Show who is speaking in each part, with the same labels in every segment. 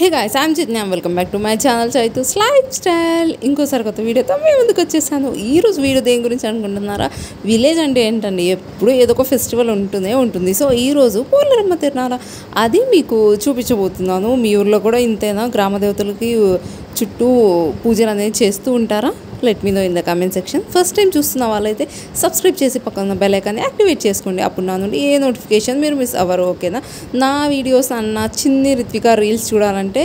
Speaker 1: Hey guys, I'm Chitni. Welcome back to my channel Chaitu's lifestyle. ఇంకోసారి కొత్త వీడియోతో మీ ముందుకు వచ్చేసాను. ఈరోజు వీడియో దేని గురించి అనుకుంటున్నారా? విలేజ్ అంటే ఏంటండి, ఎప్పుడు ఏదో ఒక ఫెస్టివల్ ఉంటుంది. సో ఈరోజు పోలేరమ్మ తిరునాళ అది మీకు చూపించబోతున్నాను. మీ ఊర్లో కూడా ఇంతేనా? గ్రామ దేవతలకి చుట్టూ పూజలు అనేది చేస్తూ ఉంటారా? Let me know in the comment section. First time చూస్తున్న వాళ్ళైతే సబ్స్క్రైబ్ చేసి పక్కన బెల్ ఐకాన్ని యాక్టివేట్ చేసుకోండి. అప్పుడు నా నుండి ఏ నోటిఫికేషన్ మీరు మిస్ అవ్వరు. ఓకేనా? నా వీడియోస్ అన్న చిన్ని రిత్విక రీల్స్ చూడాలంటే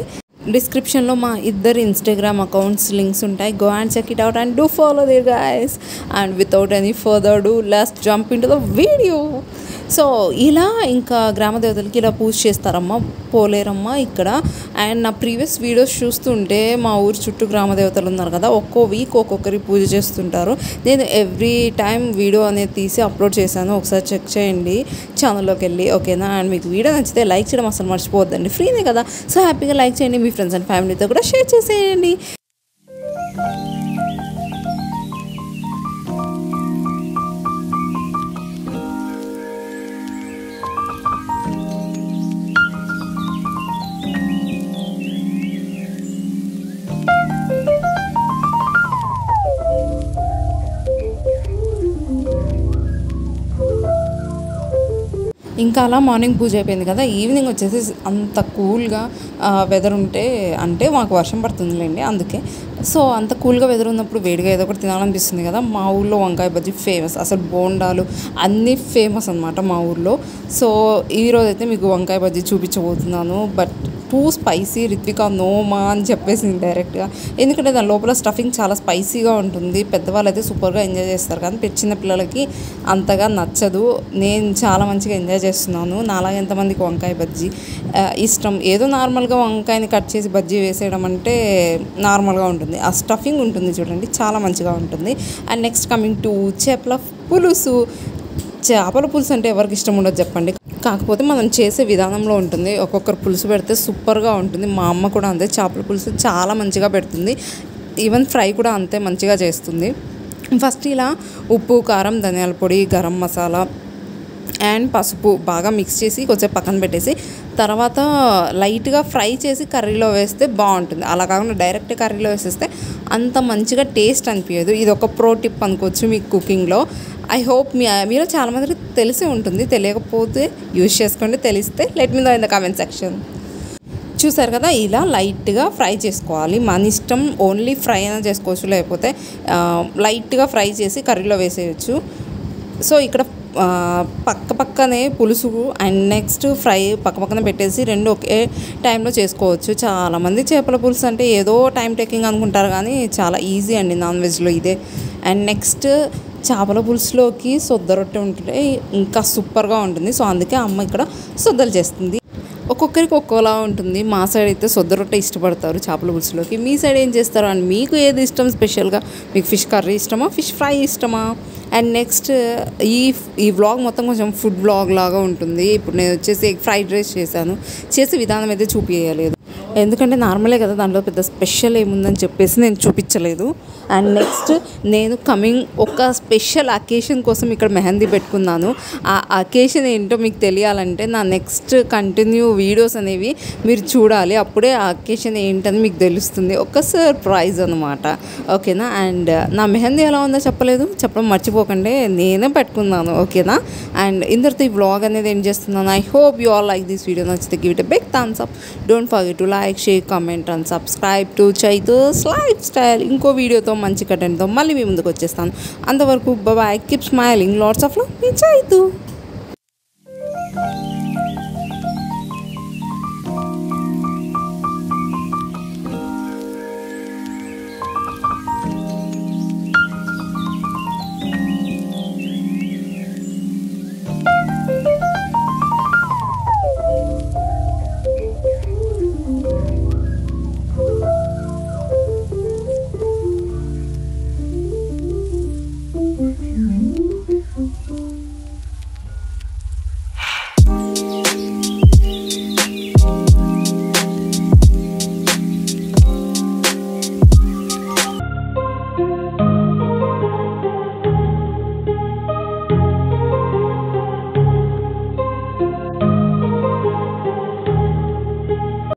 Speaker 1: డిస్క్రిప్షన్లో మా ఇద్దరు ఇన్స్టాగ్రామ్ అకౌంట్స్ లింక్స్ ఉంటాయి. Go and check it out and do follow there guys. And without any further ado let's jump into the video. So ఇలా ఇంకా గ్రామ దేవతలకి ఇలా పూజ చేస్తారమ్మ పోలేరమ్మ ఇక్కడ. అండ్ నా ప్రీవియస్ వీడియోస్ చూస్తుంటే మా ఊరు చుట్టూ గ్రామ దేవతలు ఉన్నారు కదా, ఒక్కో వీక్ ఒక్కొక్కరి పూజ చేస్తుంటారు. నేను ఎవ్రీ టైం వీడియో అనేది తీసి అప్లోడ్ చేశాను, ఒకసారి చెక్ చేయండి ఛానల్లోకి వెళ్ళి. ఓకేనా? అండ్ మీకు వీడియో నచ్చితే లైక్ చేయడం అసలు మర్చిపోవద్దండి, ఫ్రీనే కదా. సో హ్యాపీగా లైక్ చేయండి, మీ ఫ్రెండ్స్ అండ్ ఫ్యామిలీతో కూడా షేర్ చేసేయండి. ఇంకా అలా మార్నింగ్ పూజ అయిపోయింది కదా, ఈవినింగ్ వచ్చేసి అంత కూల్గా వెదర్ ఉంటే, అంటే మాకు వర్షం పడుతుందిలేండి అందుకే. సో అంత కూల్గా వెదర్ ఉన్నప్పుడు వేడిగా ఏదో ఒకటి తినాలనిపిస్తుంది కదా. మా ఊళ్ళో వంకాయ బజ్జీ ఫేమస్, అసలు బోండాలు అన్నీ ఫేమస్ అనమాట మా ఊళ్ళో. సో ఈరోజు అయితే మీకు వంకాయ బజ్జీ చూపించబోతున్నాను. బట్ టూ స్పైసీ, రిత్విక నోమా అని చెప్పేసింది డైరెక్ట్గా. ఎందుకంటే దాని లోపల స్టఫింగ్ చాలా స్పైసీగా ఉంటుంది. పెద్దవాళ్ళు అయితే సూపర్గా ఎంజాయ్ చేస్తారు, కానీ చిన్న పిల్లలకి అంతగా నచ్చదు. నేను చాలా మంచిగా ఎంజాయ్ చేస్తున్నాను. నాలాగా ఎంతమందికి వంకాయ బజ్జీ ఇష్టం? ఏదో నార్మల్గా వంకాయని కట్ చేసి బజ్జీ వేసేయడం అంటే నార్మల్గా ఉంటుంది, ఆ స్టఫింగ్ ఉంటుంది చూడండి, చాలా మంచిగా ఉంటుంది. అండ్ నెక్స్ట్ కమింగ్ టు చేపల పులుసు. చేపల పులుసు అంటే ఎవరికి ఇష్టం ఉండదు చెప్పండి, కాకపోతే మనం చేసే విధానంలో ఉంటుంది. ఒక్కొక్కరు పులుసు పెడితే సూపర్గా ఉంటుంది. మా అమ్మ కూడా అంతే, చేపల పులుసు చాలా మంచిగా పెడుతుంది. ఈవెన్ ఫ్రై కూడా అంతే మంచిగా చేస్తుంది. ఫస్ట్ ఇలా ఉప్పు, కారం, ధనియాల పొడి, గరం మసాలా అండ్ పసుపు బాగా మిక్స్ చేసి కొంచెం పక్కన పెట్టేసి తర్వాత లైట్గా ఫ్రై చేసి కర్రీలో వేస్తే బాగుంటుంది. అలా కాకుండా డైరెక్ట్ కర్రీలో వేసేస్తే అంత మంచిగా టేస్ట్ అనిపించదు. ఇది ఒక ప్రో టిప్ అనుకోవచ్చు మీకు కుకింగ్లో. ఐ హోప్ మీరు చాలామందికి తెలిసి ఉంటుంది, తెలియకపోతే యూజ్ చేసుకోండి, తెలిస్తే let me know in the comment section. చూసారు కదా, ఇలా లైట్గా ఫ్రై చేసుకోవాలి. మన ఇష్టం, ఓన్లీ ఫ్రై అయినా చేసుకోవచ్చు, లేకపోతే లైట్గా ఫ్రై చేసి కర్రీలో వేసేయచ్చు. సో ఇక్కడ పక్కనే పులుసు అండ్ నెక్స్ట్ ఫ్రై పక్కన పెట్టేసి రెండు ఒకే టైంలో చేసుకోవచ్చు. చాలామంది చేపల పులుసు అంటే ఏదో టైం టేకింగ్ అనుకుంటారు, కానీ చాలా ఈజీ అండి నాన్ వెజ్లో ఇదే. అండ్ నెక్స్ట్ చేపల పులుసులోకి సొద్ద రొట్టె ఉంటే ఇంకా సూపర్గా ఉంటుంది. సో అందుకే అమ్మ ఇక్కడ సొద్దలు చేస్తుంది. ఒక్కొక్కరికి ఒక్కోలా ఉంటుంది. మా సైడ్ అయితే సొద్ద రొట్టె ఇష్టపడతారు చేపల పులుసులోకి. మీ సైడ్ ఏం చేస్తారు? అండ్ మీకు ఏది ఇష్టం స్పెషల్గా? మీకు ఫిష్ కర్రీ ఇష్టమా, ఫిష్ ఫ్రై ఇష్టమా? అండ్ నెక్స్ట్ ఈ వ్లాగ్ మొత్తం కొంచెం ఫుడ్ వ్లాగ్ లాగా ఉంటుంది. ఇప్పుడు నేను వచ్చేసి ఫ్రైడ్ రైస్ చేసే విధానం అయితే చూపించలేదు, ఎందుకంటే నార్మలే కదా, దాంట్లో పెద్ద స్పెషల్ ఏముందని చెప్పేసి నేను చూపించలేదు. అండ్ నెక్స్ట్ నేను ఒక స్పెషల్ అకేషన్ కోసం ఇక్కడ మెహందీ పెట్టుకున్నాను. ఆ అకేషన్ ఏంటో మీకు తెలియాలంటే నా నెక్స్ట్ కంటిన్యూ వీడియోస్ అనేవి మీరు చూడాలి, అప్పుడే ఆ అకేషన్ ఏంటని మీకు తెలుస్తుంది. ఒక సర్ప్రైజ్ అనమాట. ఓకేనా? అండ్ నా మెహందీ ఎలా ఉందో చెప్పడం మర్చిపోకండి, నేనే పెట్టుకున్నాను. ఓకేనా? అండ్ ఇందరితో ఈ వ్లాగ్ అనేది ఏం చేస్తున్నాను. I hope you all like this video. నచ్చితే give it a big thumbs up. Don't forget to like, share, comment and subscribe to Chaitu's lifestyle. ఇంకో వీడియోతో మంచి కంటెంట్తో మళ్ళీ మీ ముందుకు వచ్చేస్తాను. అంతవరకు bye, keep smiling, lots of love, మీ చైతూ.